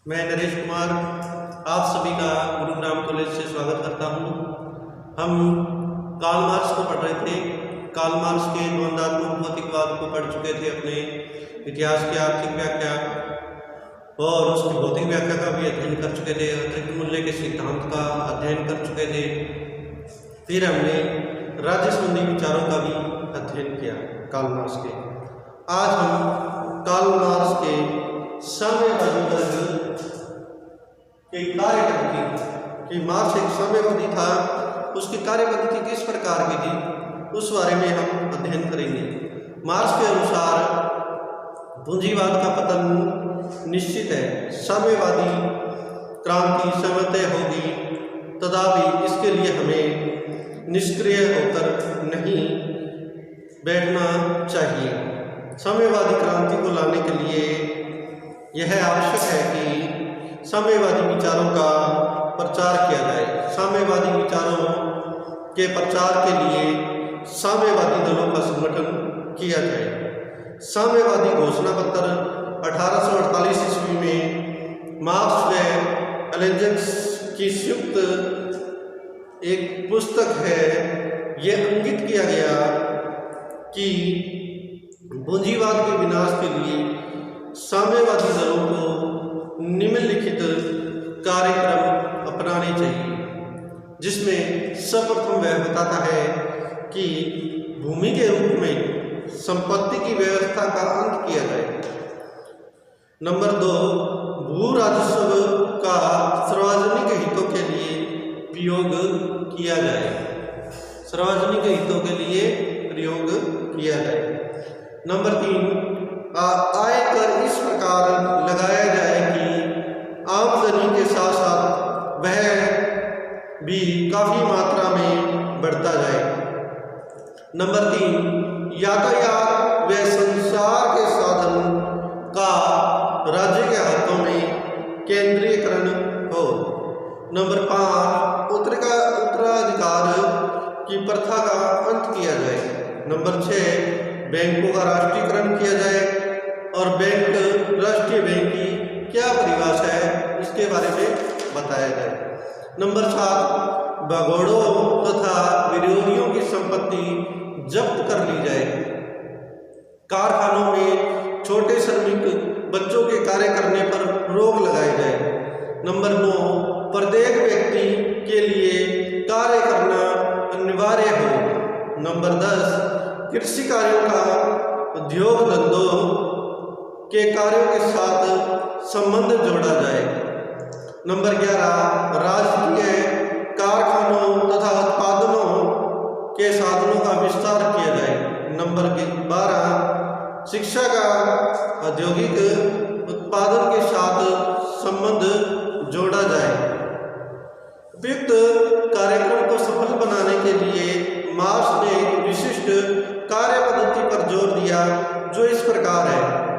मैं नरेश कुमार आप सभी का गुरुग्राम कॉलेज से स्वागत करता हूं। हम कार्ल मार्क्स को पढ़ रहे थे। कार्ल मार्क्स के द्वंद्वात्मक भौतिकवाद को पढ़ चुके थे, अपने इतिहास की आर्थिक व्याख्या और उसकी भौतिक व्याख्या का भी अध्ययन कर चुके थे। अतिरिक्त मूल्य के सिद्धांत का अध्ययन कर चुके थे। फिर हमने राज्य संबंधी विचारों का भी अध्ययन किया कार्ल मार्क्स के। आज हम कार्ल मार्क्स के साम्यवादी वर्ग के कार्य पद्धति कि मार्क्स एक साम्यवादी था, उसकी कार्य पद्धति किस प्रकार की थी उस बारे में हम अध्ययन करेंगे। मार्क्स के अनुसार पूंजीवाद का पतन निश्चित है, साम्यवादी क्रांति समतः होगी, तथापि इसके लिए हमें निष्क्रिय होकर नहीं बैठना चाहिए। साम्यवादी क्रांति को लाने के लिए यह आवश्यक है कि साम्यवादी विचारों का प्रचार किया जाए। साम्यवादी विचारों के प्रचार के लिए साम्यवादी दलों का संगठन किया जाए। साम्यवादी घोषणा पत्र 1848 ईस्वी में मार्क्स व एलेंजेंस की संयुक्त एक पुस्तक है। यह अंकित किया गया कि पूंजीवाद के विनाश के लिए साम्यवादी दलों को निम्नलिखित कार्यक्रम अपनाने चाहिए, जिसमें सर्वप्रथम वह बताता है कि भूमि के रूप में संपत्ति की व्यवस्था का अंत किया जाए। नंबर 2, भू राजस्व का सार्वजनिक हितों के लिए प्रयोग किया जाए। सार्वजनिक हितों के लिए प्रयोग किया जाए। नंबर 3, आयकर इस प्रकार लगाया जाए कि आमदनी के साथ साथ वह भी काफ़ी मात्रा में बढ़ता जाए। नंबर 3, यातायात व संचार के साधन का राज्य के हाथों में केंद्रीकरण हो। नंबर 5, उत्तराधिकार की प्रथा का अंत किया जाए। नंबर 6, बैंकों का राष्ट्रीयकरण किया जाए। और बैंक, राष्ट्रीय बैंक की क्या परिभाषा है इसके बारे में बताया जाए। नंबर 7, भगोड़ों तथा विरोधियों की संपत्ति जब्त कर ली जाए। कारखानों में छोटे श्रमिक बच्चों के कार्य करने पर रोक लगाई जाए। नंबर 9, प्रत्येक व्यक्ति के लिए कार्य करना अनिवार्य हो। नंबर 10, कृषि कार्यों का उद्योग धंधों के कार्यों के साथ संबंध जोड़ा जाए। नंबर 11, राजकीय कारखानों तथा उत्पादनों के साधनों का विस्तार किया जाए। नंबर 12, शिक्षा का औद्योगिक उत्पादन के साथ संबंध जोड़ा जाए। उपयुक्त कार्यक्रम को सफल बनाने के लिए मार्क्स ने एक विशिष्ट कार्य पद्धति पर जोर दिया, जो इस प्रकार है।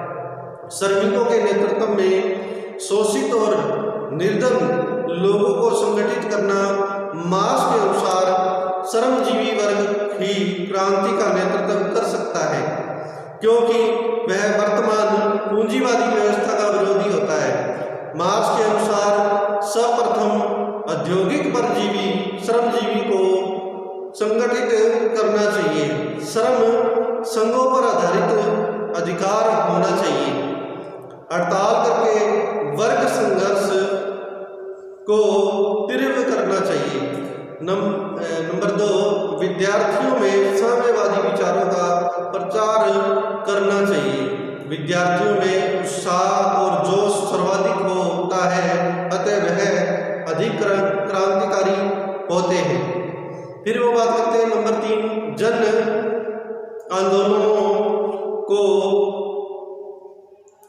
श्रमिकों के नेतृत्व में शोषित और निर्धन लोगों को संगठित करना। मार्क्स के अनुसार श्रमजीवी वर्ग ही क्रांति का नेतृत्व कर सकता है, क्योंकि वह वर्तमान पूंजीवादी व्यवस्था का विरोधी होता है। मार्क्स के अनुसार सर्वप्रथम औद्योगिक परजीवी श्रमजीवी को संगठित करना चाहिए। श्रम संघों पर आधारित अधिकार होना चाहिए। हड़ताल करके वर्ग संघर्ष को तीव्र करना चाहिए। नंबर 2, विद्यार्थियों में साम्यवादी विचारों का प्रचार करना चाहिए। विद्यार्थियों में उत्साह और जोश सर्वाधिक होता है, अतः वह अधिक क्रांतिकारी होते हैं। फिर वो बात करते हैं नंबर 3, जन आंदोलनों को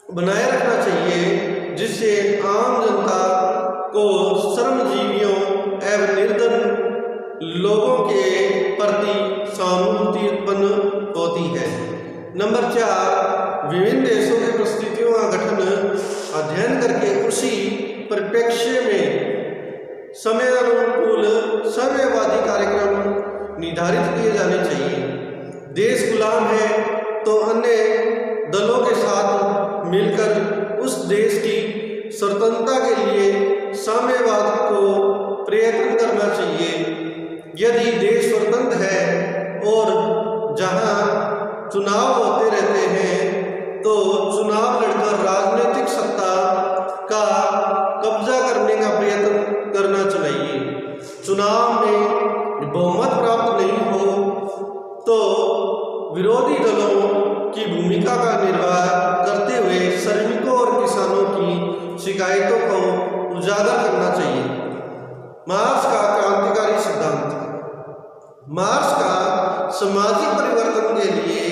बनाए रखना चाहिए, जिससे आम जनता को श्रमजीवियों एवं निर्धन लोगों के प्रति सहानुभूति उत्पन्न होती है। नंबर 4, विभिन्न देशों की परिस्थितियों का गठन अध्ययन करके उसी परिप्रेक्ष्य में समयानुकूल साम्यवादी कार्यक्रम निर्धारित किए जाने चाहिए। देश गुलाम है तो अन्य दलों के साथ मिलकर उस देश की स्वतंत्रता के लिए साम्यवाद को प्रयत्न करना चाहिए। यदि देश स्वतंत्र है और जहां चुनाव होते रहते हैं तो चुनाव लड़कर राजनीतिक सत्ता का कब्जा करने का प्रयत्न करना चाहिए। चुनाव में बहुमत प्राप्त नहीं हो तो विरोधी दलों की भूमिका का निर्वाह करते हुए श्रमिकों और किसानों की शिकायतों को उजागर करना चाहिए। मार्क्स का क्रांतिकारी सिद्धांत। मार्क्स का सामाजिक परिवर्तन के लिए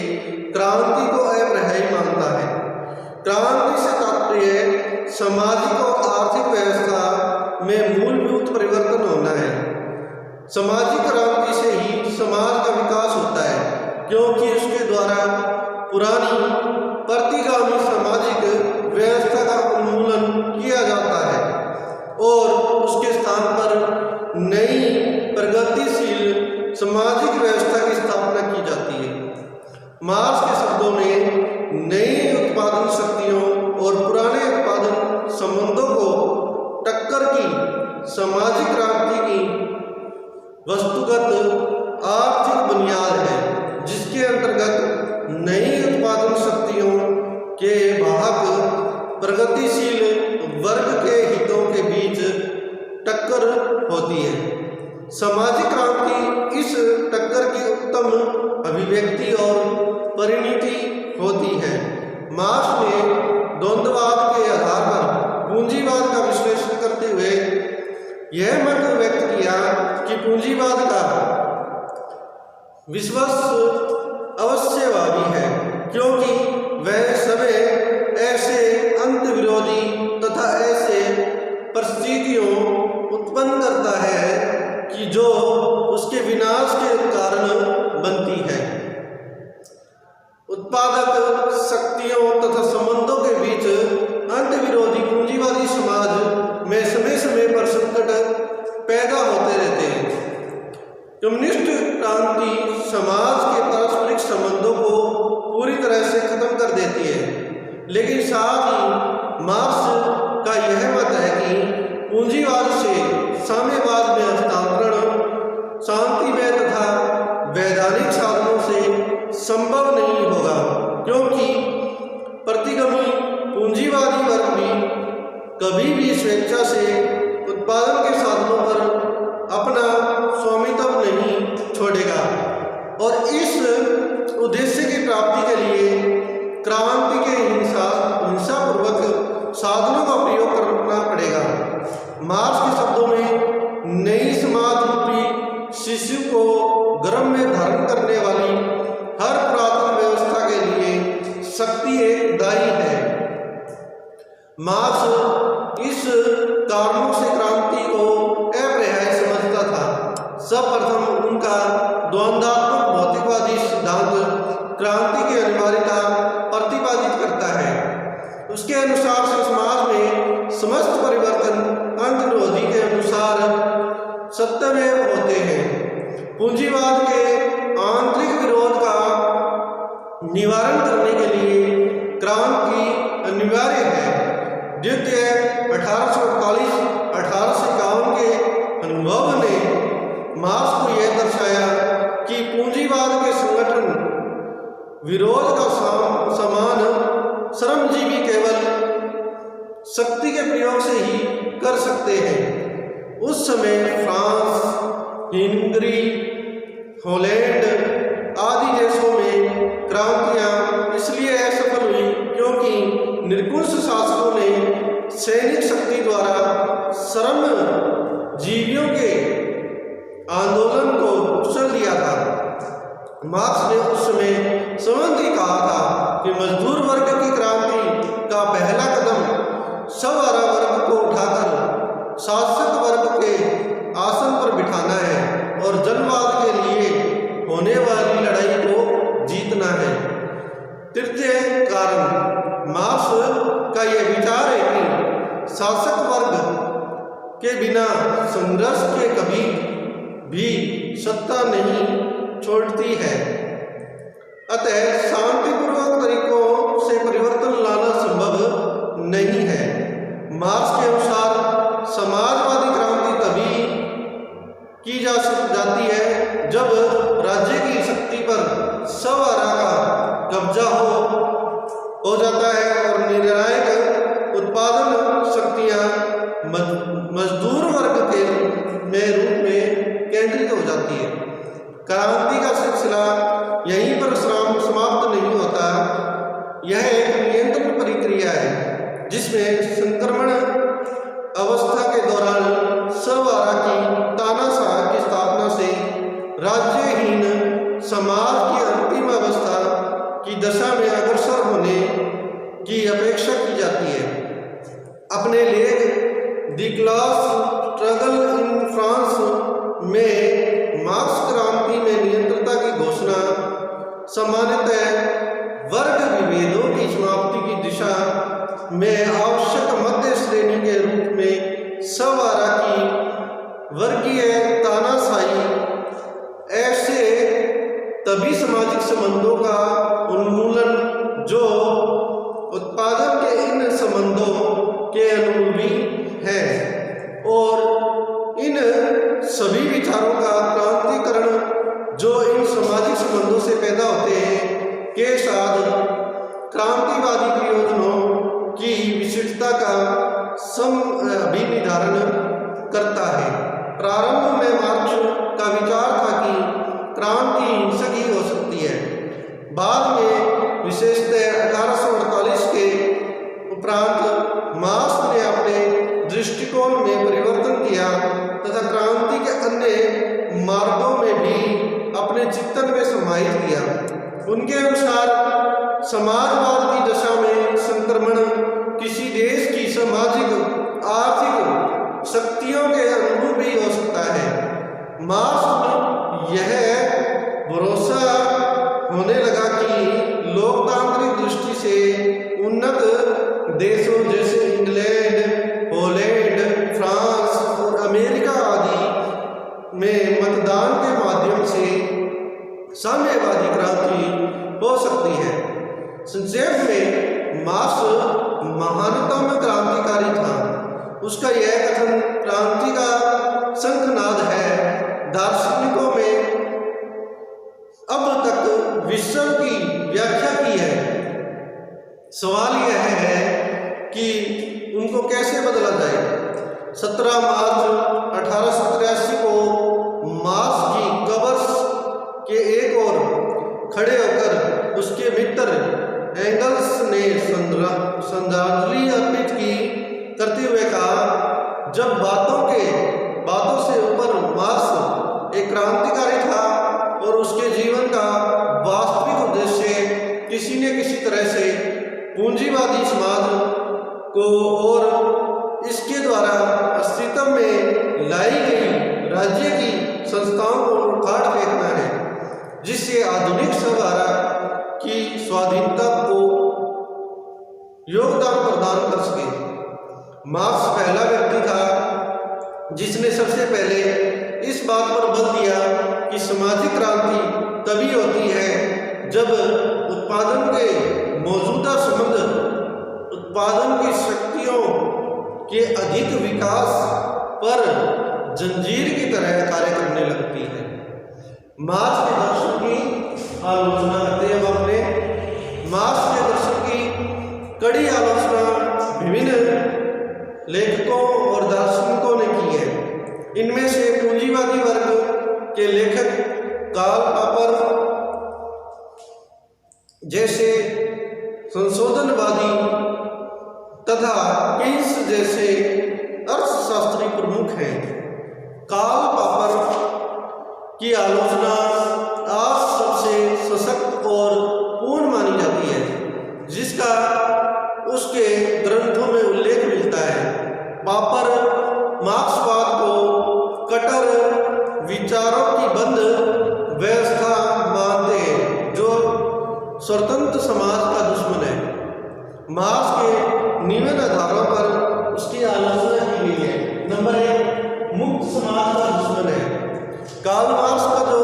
क्रांति को अपरिहार्य मानता है। क्रांति से तात्पर्य सामाजिक और आर्थिक व्यवस्था में मूलभूत परिवर्तन होना है। सामाजिक क्रांति से ही समाज का विकास होता है, क्योंकि उसके द्वारा पुरानी प्रतिगामी सामाजिक व्यवस्था का उन्मूलन किया जाता है और उसके स्थान पर नई प्रगतिशील सामाजिक व्यवस्था की स्थापना की जाती है। मार्क्स के शब्दों में नई उत्पादन शक्तियों और पुराने उत्पादन संबंधों को टक्कर की सामाजिक क्रांति की वस्तुगत आर्थिक बुनियाद है, जिसके अंतर्गत नई उत्पादन शक्तियों के वाहक प्रगतिशील वर्ग के हितों के बीच टक्कर होती है। सामाजिक क्रांति इस टक्कर की उत्तम अभिव्यक्ति और परिणति होती है। मार्क्स ने द्वंद्ववाद के आधार पर पूंजीवाद का विश्लेषण करते हुए यह मत व्यक्त किया कि पूंजीवाद का विश्वास अवश्यवादी है, क्योंकि वह समय ऐसे अंत विरोधी तथा ऐसे परिस्थितियों उत्पन्न करता है कि जो उसके विनाश के कारण बनती है। उत्पादक शक्तियों तथा संबंधों के बीच अंत विरोधी पूंजीवादी समाज में समय समय पर संकट पैदा होते रहते हैं। कम्युनिस्ट क्रांति समाज के पारस्परिक संबंधों को पूरी तरह से खत्म कर देती है, लेकिन साथ ही मार्क्स का यह मत है कि पूंजीवाद से साम्यवाद में हस्तांतरण शांतिमय तथा वैधानिक साधनों से संभव नहीं होगा, क्योंकि प्रतिगामी पूंजीवादी वर्ग भी कभी भी स्वेच्छा से उत्पादन के साधनों पर अपना स्वामित्व नहीं छोड़ेगा और इस उद्देश्य की प्राप्ति के लिए क्रांति के हिंसापूर्वक साधनों का प्रयोग करना पड़ेगा। मार्क्स के शब्दों में नई समाज रूपी शिशु को गर्भ में धारण करने वाली हर पुरातन व्यवस्था के लिए शक्ति एक दायी है। मार्क्स इस कारणों से क्रांति को अपरिहार्य समझता था। सर्वप्रथम उनका द्वंद्वात्मक भौतिकवादी सिद्धांत क्रांति की अनिवार्यता प्रतिपादित करता है। उसके अनुसार समाज में समस्त परिवर्तन अंतर्विरोधी के अनुसार सत्यमेव होते हैं। पूंजीवाद के आंतरिक विरोध का निवारण करने के लिए क्रांति अनिवार्य है। द्वितीय 1848-1851 के अनुभव ने मार्क्स को यह दर्शाया कि पूंजीवाद के संगठन विरोध का समान श्रमजीवी केवल शक्ति के प्रयोग से ही कर सकते हैं। उस समय फ्रांस, हंगरी, हॉलैंड आदि देशों में क्रांतियां इसलिए असफल हुई क्योंकि निरंकुश शासकों ने सैनिक शक्ति द्वारा श्रमजीवियों के आंदोलन को कुचल दिया था। मार्क्स ने उस समय संबंधी कहा था कि मजदूर वर्ग की क्रांति का पहला कदम सवारा वर्ग को उठाकर शासक वर्ग के आसन पर बिठाना है और जनवाद के लिए होने वाली लड़ाई को जीतना है। तृतीय कारण, मार्क्स का यह विचार है कि शासक वर्ग के बिना संघर्ष के कभी भी सत्ता नहीं छोड़ती है। अतः शांतिपूर्वक तरीकों से परिवर्तन लाना संभव नहीं है। मार्क्स के अनुसार समाजवादी क्रांति तभी की जाती है जब राज्य की शक्ति पर सवारा का कब्जा हो जाता है और निर्णायक उत्पादन शक्तियां मजदूर वर्ग के रूप में केंद्रित हो जाती है। क्रांति का सिलसिला यहीं पर समाप्त नहीं होता। यह एक नियंत्रण प्रक्रिया है जिसमें संक्रमण अवस्था के दौरान सवारा की तानाशाह की स्थापना से राज्यहीन समाज की अंतिम अवस्था की दशा में अग्रसर होने की अपेक्षा की जाती है। अपने लेख the class struggle in France में मार्क्स क्रांति में नियंत्रता की घोषणा सामान्यतः वर्ग विभेदों की समाप्ति की दिशा में आवश्यक मध्य श्रेणी के रूप में सवारा की वर्गीय तानाशाही ऐसे तभी सामाजिक संबंधों का उन्मूलन जो उत्पादन के इन संबंधों के अनुरूपी है और इन सभी विचारों का क्रांतिकरण जो इन सामाजिक संबंधों से पैदा होते हैं के साथ क्रांतिवादी प्रयोजनों की विशिष्टता का अभिनिर्धारण करता है। प्रारंभ में मार्क्स का विचार था कि क्रांति हिंसक ही हो सकती है। बाद में विशेषतः 1848 के उपरांत मार्क्स ने अपने दृष्टिकोण में परिवर्तन किया तथा क्रांति के अन्य मार्गों में भी अपने चिंतन में समाहित किया। उनके अनुसार समाजवाद की दशा में संक्रमण किसी देश की सामाजिक आर्थिक शक्तियों के अनुरूप भी हो सकता है। मार्क्स में यह भरोसा होने लगा कि लोकतांत्रिक दृष्टि से उन्नत देशों जैसे इंग्लैंड, पोलैंड, फ्रांस और अमेरिका आदि में मतदान के माध्यम से साम्यवादी क्रांति हो सकती है। संक्षेप में मार्क्स महानतम क्रांतिकारी था। उसका यह कथन क्रांति का शंखनाद है। दार्शनिकों में अब तक विश्व की व्याख्या की है। सवाल यह है कि उनको कैसे बदला जाए। 17 मार्च 1883 को मार्क्स की कब्र के एक ओर खड़े होकर उसके मित्र एंगल्स ने श्रद्धांजलि अर्पित की करते हुए कहा, जब बातों से ऊपर मार्क्स एक क्रांतिकारी था और उसके जीवन का वास्तविक उद्देश्य किसी न किसी तरह से पूंजीवादी समाज को और इसके द्वारा अस्तित्व में लाई गई राज्य की संस्थाओं को उखाड़ फेंकना है, जिससे आधुनिक सवारा की स्वाधीनता को योगदान प्रदान कर सके। मार्क्स पहला व्यक्ति था जिसने सबसे पहले इस बात पर बल दिया कि सामाजिक क्रांति तभी होती है जब उत्पादन के मौजूदा संबंध उत्पादन की शक्तियों के अधिक विकास पर जंजीर की तरह कार्य करने लगती है। मार्क्स के दर्शन की आलोचना करते हैं। अपने मार्क्स के दर्शन की कड़ी आलोचना विभिन्न लेखकों और दार्शनिकों ने की है। इनमें से पूंजीवादी वर्ग के लेखक कार्ल पॉपर जैसे संशोधनवादी तथा कीन्स जैसे अर्थशास्त्री प्रमुख हैं। कार्ल पॉपर की आलोचना आज सबसे सशक्त और पूर्ण मानी जाती है, जिसका उसके ग्रंथों में उल्लेख मिलता है। पॉपर मार्क्सवाद को कट्टर विचारों की बंद व्यवस्था मानते हैं जो स्वतंत्र समाज का दुश्मन है। मार्क्स के निम्न आधारों पर उसकी आलोचना की गई है। नंबर 1, मुक्त समाज का दुश्मन है। कार्ल मार्क्स का जो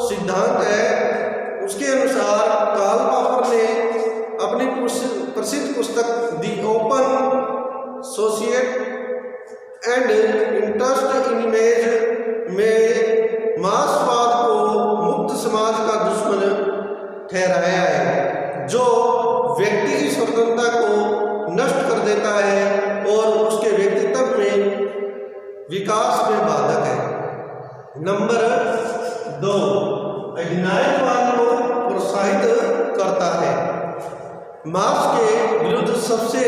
सिद्धांत है उसके अनुसार कार्ल पॉपर ने अपनी प्रसिद्ध पुस्तक दी open society and interest in image में मार्क्सवाद को मुक्त समाज का दुश्मन ठहराया है, जो व्यक्ति की स्वतंत्रता को नष्ट कर देता है और उसके व्यक्तित्व में विकास में बाधक है। नंबर 2, अधिनायकवाद को प्रोत्साहित करता है। मार्क्स के विरुद्ध सबसे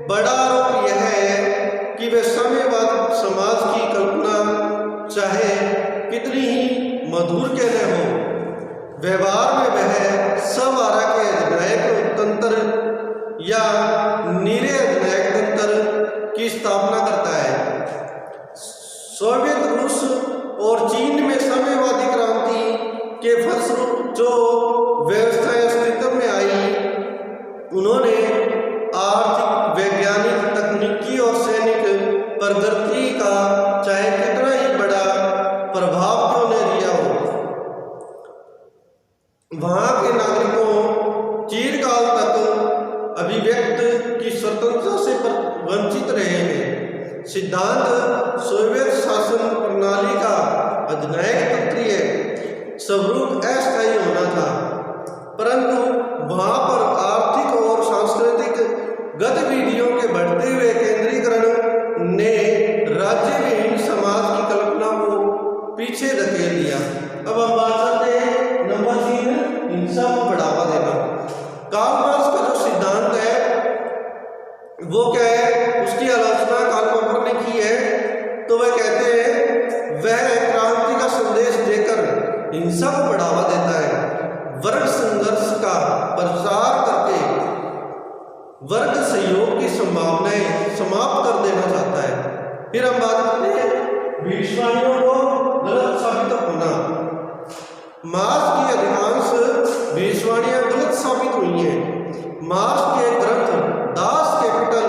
बड़ा आरोप यह है कि वे साम्यवाद समाज की कल्पना चाहे कितनी ही मधुर क्यों न हो, व्यवहार में वह सवारा के अधिनायक तंत्र या नीरे अधिनायक तंत्र की स्थापना करता है। सोवियत रूस और चीन में साम्यवादी क्रांति के फलस्वरूप जो व्यवस्थाएं अस्तित्व में आई, उन्होंने आर्थिक, वैज्ञानिक, तकनीकी और सैनिक प्रगति का चाहे कितना ही बड़ा प्रभाव क्यों न दिया हो, वहां के नागरिकों चिरकाल तक अभिव्यक्त की स्वतंत्रता से वंचित रहे हैं। सिद्धांत सोवियत शासन प्रणाली का अधिनायक तंत्रीय स्वरूप अस्थायी होना था, परंतु वहां पर आर्थिक और सांस्कृतिक गतिविधियों के बढ़ते हुए केंद्रीकरण ने राज्यविहीन समाज की कल्पना को पीछे धकेल दिया। अब हम बात करते हैं नंबर 3, हिंसा को बढ़ावा देना। कार्ल मार्क्स का जो सिद्धांत है वो क्या है, उसकी आलोचना कार्ल पॉपर ने की है। तो वह कहते हैं वह क्रांति का संदेश देकर हिंसा को बढ़ावा देता है, वर्ग संघर्ष का प्रचार करके वर्ग सहयोग की संभावनाएं समाप्त कर देना चाहता है। फिर हम बात करते हैं भविष्यवाणियों को गलत साबित होना। मार्क्स की अधिकांश भविष्यवाणियां गलत साबित हुई हैं। मार्क्स के ग्रंथ दास कैपिटल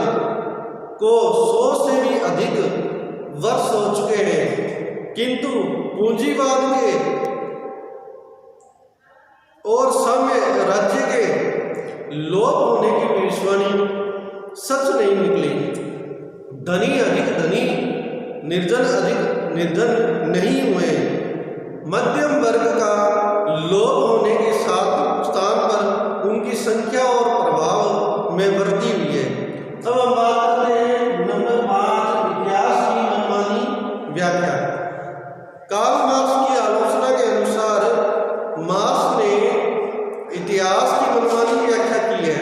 को 100 से भी अधिक वर्ष हो चुके हैं, किंतु पूंजीवाद के और साम्य राज्य के लोप होने की भविष्यवाणी सच नहीं निकली। धनी अधिक धनी, निर्धन अधिक निर्धन नहीं हुए। मध्यम वर्ग का लोप होने के स्थान पर उनकी संख्या और प्रभाव में वृद्धि हुई है। अब हम बात करते हैं नंबर 5, इतिहास की मनमानी व्याख्या। कार्ल मार्क्स की आलोचना के अनुसार मार्क्स ने इतिहास की मनमानी व्याख्या की है।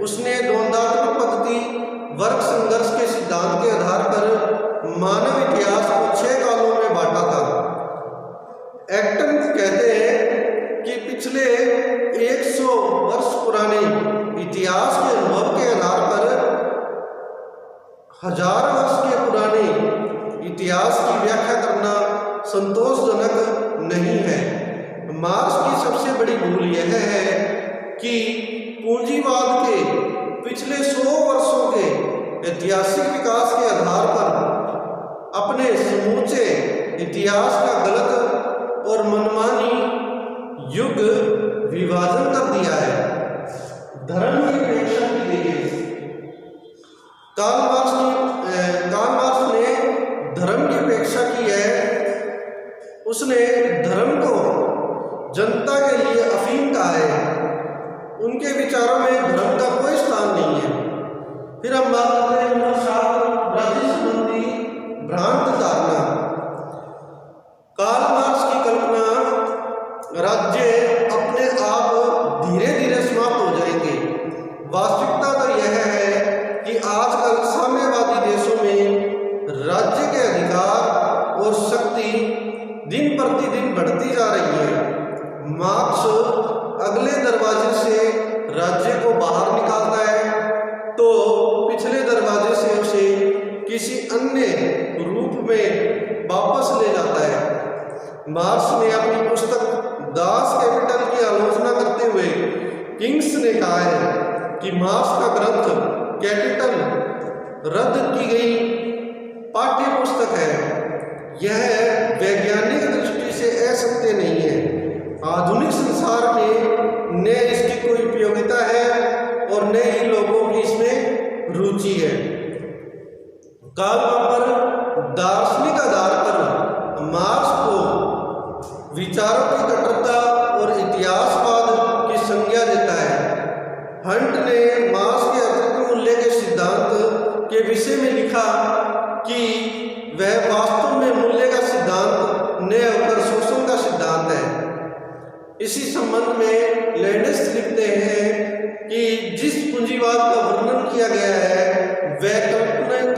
उसने द्वंद्वात्मक पद्धति वर्ग संघर्ष के सिद्धांत के आधार पर मानव इतिहास को 6 कालों में बांटा था। एक्टन कहते हैं कि पिछले 100 वर्ष पुराने इतिहास के अनुभव के आधार पर 1000 वर्ष के पुराने इतिहास की व्याख्या करना संतोषजनक नहीं है। मार्क्स की सबसे बड़ी भूल यह है कि पूंजीवाद के पिछले 100 वर्षों के ऐतिहासिक विकास के आधार पर अपने समूचे इतिहास का गलत और मनमानी युग विभाजन कर दिया है। धर्म की उपेक्षा की गई है। कार्ल मार्क्स ने धर्म की उपेक्षा की है। उसने धर्म को जनता के लिए अफीम कहा है। उनके विचारों में धर्म का कोई स्थान नहीं है। फिर हम बात करते हैं नंबर 7, राज्य संबंधी भ्रांत धारणा। कार्ल मार्क्स की कल्पना राज्य अपने आप धीरे धीरे समाप्त हो जाएंगे। वास्तविकता तो यह है कि आजकल साम्यवादी देशों में राज्य के अधिकार और शक्ति दिन प्रतिदिन बढ़ती जा रही है। मार्क्स अगले दरवाजे से राज्य को बाहर निकालता है तो पिछले दरवाजे से उसे किसी अन्य रूप में वापस ले जाता है। मार्क्स ने अपनी पुस्तक दास कैपिटल की आलोचना करते हुए किंग्स ने कहा है कि मार्क्स का ग्रंथ कैपिटल रद्द की गई पाठ्य पुस्तक है। यह वैज्ञानिक दृष्टि से असत्य नहीं है। आधुनिक संसार में न इसकी कोई उपयोगिता है और न ही लोगों की इसमें रुचि है। कार्ल पॉपर दार्शनिक आधार पर मार्क्स को विचारों की कट्टरता और इतिहासवाद की संज्ञा देता है। हंट ने मार्क्स के अतिरिक्त मूल्य के सिद्धांत के विषय में लिखा कि वह वास्तव में मूल्य का सिद्धांत न होकर शोषण का सिद्धांत है। इसी संबंध में लैंडिस लिखते हैं कि जिस पूंजीवाद का वर्णन किया गया है वह काल्पनिक